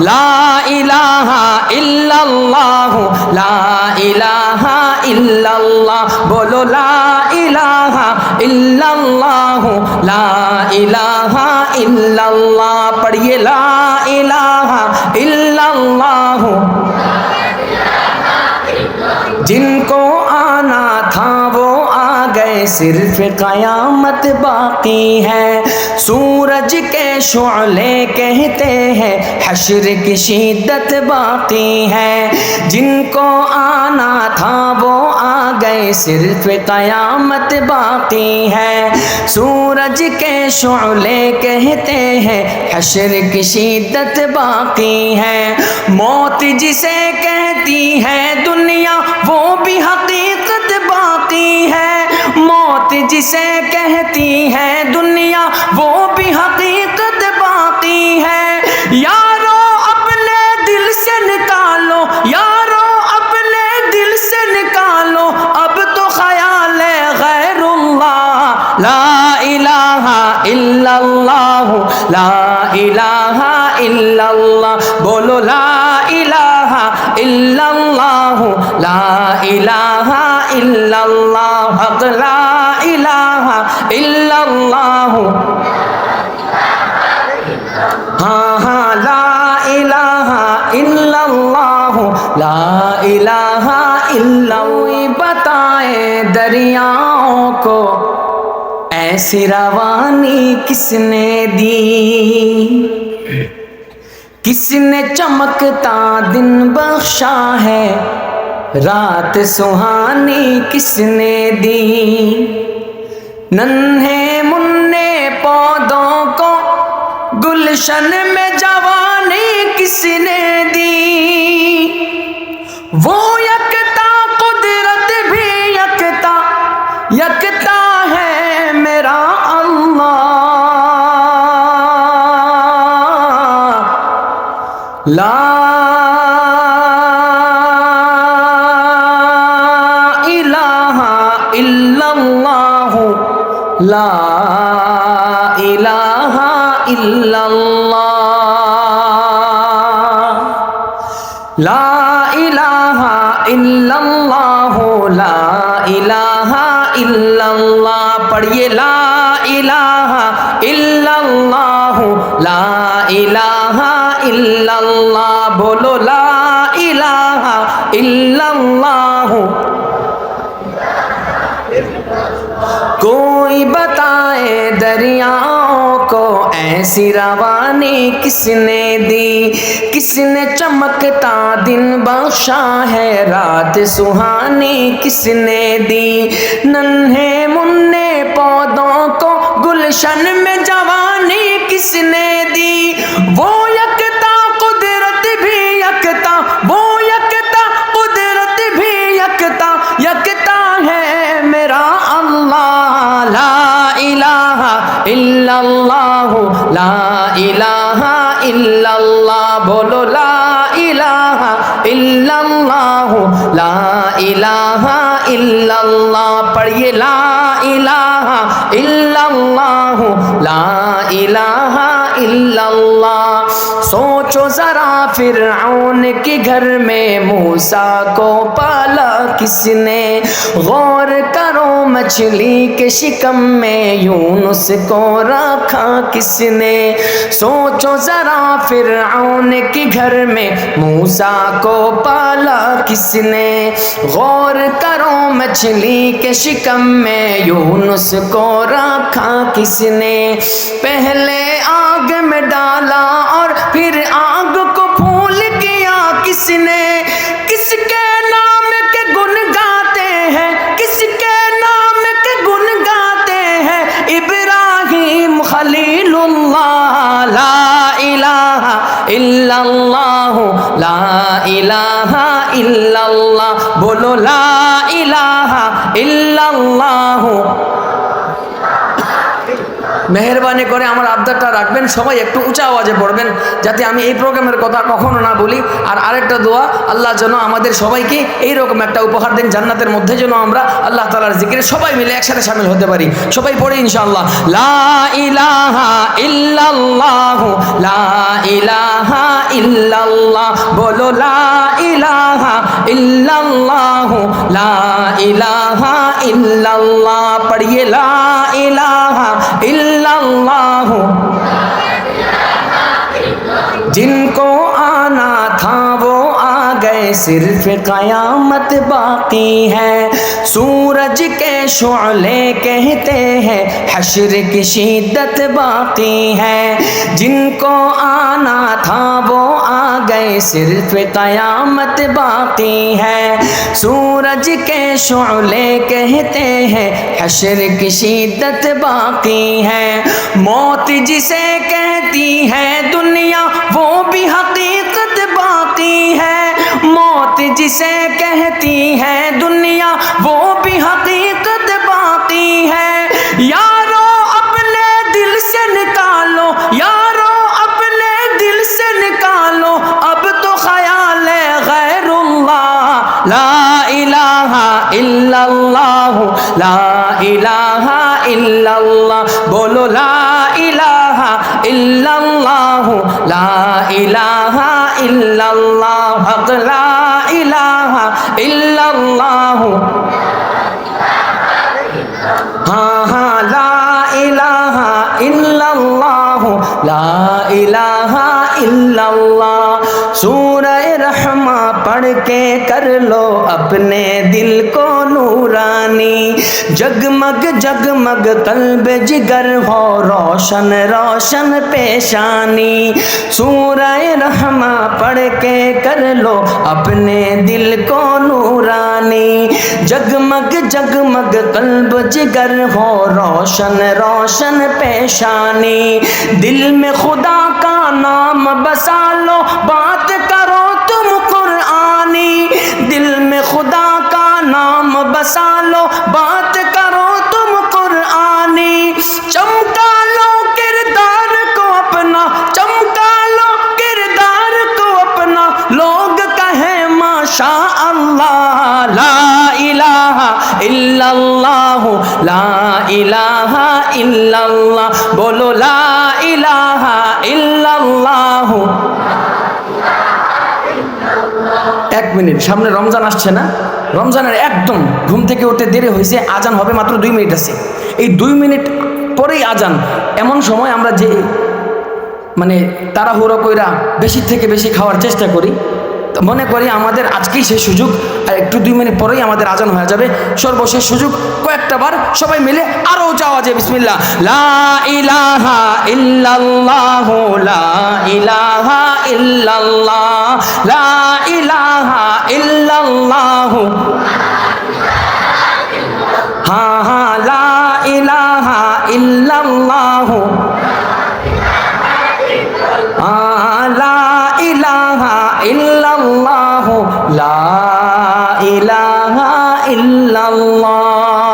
লা ইলাহা ইল্লাল্লাহ, লা ইলাহা ইল্লাল্লাহ, বলো লা ইলাহা ইল্লাল্লাহ, লা ইলাহা ইল্লাল্লাহ, পড়িয়ে লা ইলাহা ইল্লাল্লাহ। जिनको आना था वो आ गए, सिर्फ कयामत बाकी है। सूरज के शुअले कहते हैं हश्र की शिद्दत बाकी है। जिनको आना था वो आ गए, सिर्फ कयामत बाकी है। सूरज के शुअले कहते हैं हश्र की शिद्दत बाकी है। मौत जिसे कहती है दुनिया वो भी हकीकत बाकी है। मौत जिसे कहती है दुनिया वो भी हकीकत बाकी है। यारो अपने दिल से निकालो, यारो अपने दिल से निकालो, अब तो ख्याल है गैरुल्लाह। ला इलाहा इल्लल्लाह, ला इलाहा इल्लल्लाह, बोलो ला इलाहा इल्लल्लाह, ला इलाहा इल्लल्लाह, हक ला इलाहा इल्लल्लाह। हाँ हाँ, ला इलाहा इल्लल्लाह, ला इलाहा इल्लल्लाह। बताए दरियाओं को ऐसी रवानी किसने दी, किसने चमकता दिन बख्शा है, रात सुहानी किसने दी। नन्हे मुन्ने पौधों को गुलशन में जवानी किसने दी। वो यकता कुदरत भी यकता, यकता है मेरा अल्लाह। ला इलाहा इल्लल्लाह, ला इलाहा इल्लल्लाह, ला इलाहा इल्लल्लाह, ला इलाहा इल्लल्लाह, पढ़िए ला इलाहा इल्लल्लाह, ला इलाहा इल्लल्लाह, बोलो ला इलाहा इल्लल्लाह। कोई बताए दरियाओं को ऐसी रवानी किसने दी, किसने चमकता दिन बख्शा है, रात सुहानी किसने दी। नन्हे मुन्ने पौधों को गुलशन में जवानी किसने दी। वो यकता कुदरत भी यकता, वो यकता कुदरत भी यकता, यकता है मेरा अल्लाह। ला इलाहा इल्लल्लाह, ला इलाहा इल्लल्लाह, बोलो ला इलाहा इल्लल्लाह, ला इलाहा इल्लल्लाह, पढ़िए ला इलाहा इल्लल्लाह, ला इलाहा इल्लल्लाह। सोचो जरा फिरऔन के घर में मूसा को पाला किसने, गौर करो मछली के शिकम में यूनुस को रखा किसने। सोचो जरा फिरऔन के घर में मूसा को पाला किसने, गौर करो मछली के शिकम में यूनुस को रखा किसने। पहले आग में डाला और फिर आग को फूल किया किसने। किसके नाम के गुण गाते हैं, किसके नाम के गुण गाते हैं, इब्राहिम खलीलुल्लाह। ला इलाहा इल्लल्लाह, ला इलाहा इल्लल्लाह, बोलो ला इलाहा इल्लल्लाह। মেহেরবানি করে আমার আবদারটা রাখবেন, সবাই একটু উঁচা আওয়াজে পড়বেন যাতে আমি এই প্রোগ্রামের কথা কখনো না বলি। আর আরেকটা দোয়া, আল্লাহ যেন আমাদের সবাইকে এইরকম একটা উপহার দেন, জান্নাতের মধ্যে যেন আমরা আল্লাহ তাআলার জিকিরে সবাই মিলে একসাথে শামিল হতে পারি। সবাই পড়ি ইনশাআল্লাহ, লা ইলাহা ইল্লাল্লাহ, লা ইলাহা ইল্লাল্লাহ, বলো লা ইলাহা ইল্লাল্লাহ, লা ইলাহা ইল্লাল্লাহ, পড়িয়ে লা ইলাহা इल्लल्लाह। जिनको आना था वो आ गए, सिर्फ कयामत बाकी है। सूरज के शोले कहते हैं, हश्र की शिद्दत बाकी है। जिनको आना था वो आ गए, सिर्फ कयामत बाकी है। सूरज के शोले कहते हैं, हश्र की शिद्दत बाकी है। मौत जिसे कहती है दुनिया, वो भी हकीकत बाकी है। मौत जिसे कहती है दुनिया, वो भी हकीकत बाकी है। यारो अपने दिल से निकालो, यारो अपने दिल से निकालो, अब तो ख्याल है गैरुल्लाह। ला इलाहा इल्लल्लाह, ला इलाहा इल्लल्लाह, बोलो ला इलाहा इल्लल्लाह, ला इलाहा इल्लल्लाह, हक ला इलाहा इल्लल्लाह। हाँ हाँ, ला इलाहा इल्लल्लाह, ला इलाहा इल्लल्लाह। सूरह रहमा पढ़ के कर लो अपने दिल को नूरानी, जगमग जगमग कल्ब जिगर हो रोशन रोशन पेशानी। सूरह रहमा पढ़ के कर लो अपने दिल को नूरानी, जगमग जगमग कल्ब जिगर हो रोशन रोशन पेशानी। दिल में खुदा का नाम बसा लो, बात करो तुम कुरआनी। दिल में खुदा का नाम बसा लो, बात करो तुम कुरआनी। चमका लो किरदार को अपना, चमका लो किरदार को अपना, लोग कहें माशा अल्लाह। ला इलाहा इल्लल्लाह, ला इलाहा इल्लल्लाह, बोलो ला इलाहा इल्लल्लाह। এক মিনিট, সামনে রমজান আসছে না? রমজানের একদম ঘুম থেকে উঠতে দেরি হয়েছে, আজান হবে মাত্র 2 মিনিট আছে। এই 2 মিনিট পরেই আজান। এমন সময় আমরা যে মানে তাড়াহুড়ো কইরা বেশি থেকে বেশি খাওয়ার চেষ্টা করি, তো মনে করি আমাদের আজকেই সেই সুযোগ, আর একটু 2 মিনিট পরেই আমাদের আজান হয়ে যাবে। সর্বশেষ সুযোগ, কয়েকটা বার সবাই মিলে আরো যাওয়া যায়। বিসমিল্লাহ, লা ইলাহা ইল্লাল্লাহ, লা ইলাহা ইল্লাল্লাহ, লা ইলাহা ইল্লাল্লাহ। হ্যাঁ হ্যাঁ, লা ইলাহা ইল্লাল্লাহ, লা ইলাহা ইল্লাল্লাহ, লা ইলাহা ইল্লাল্লাহ।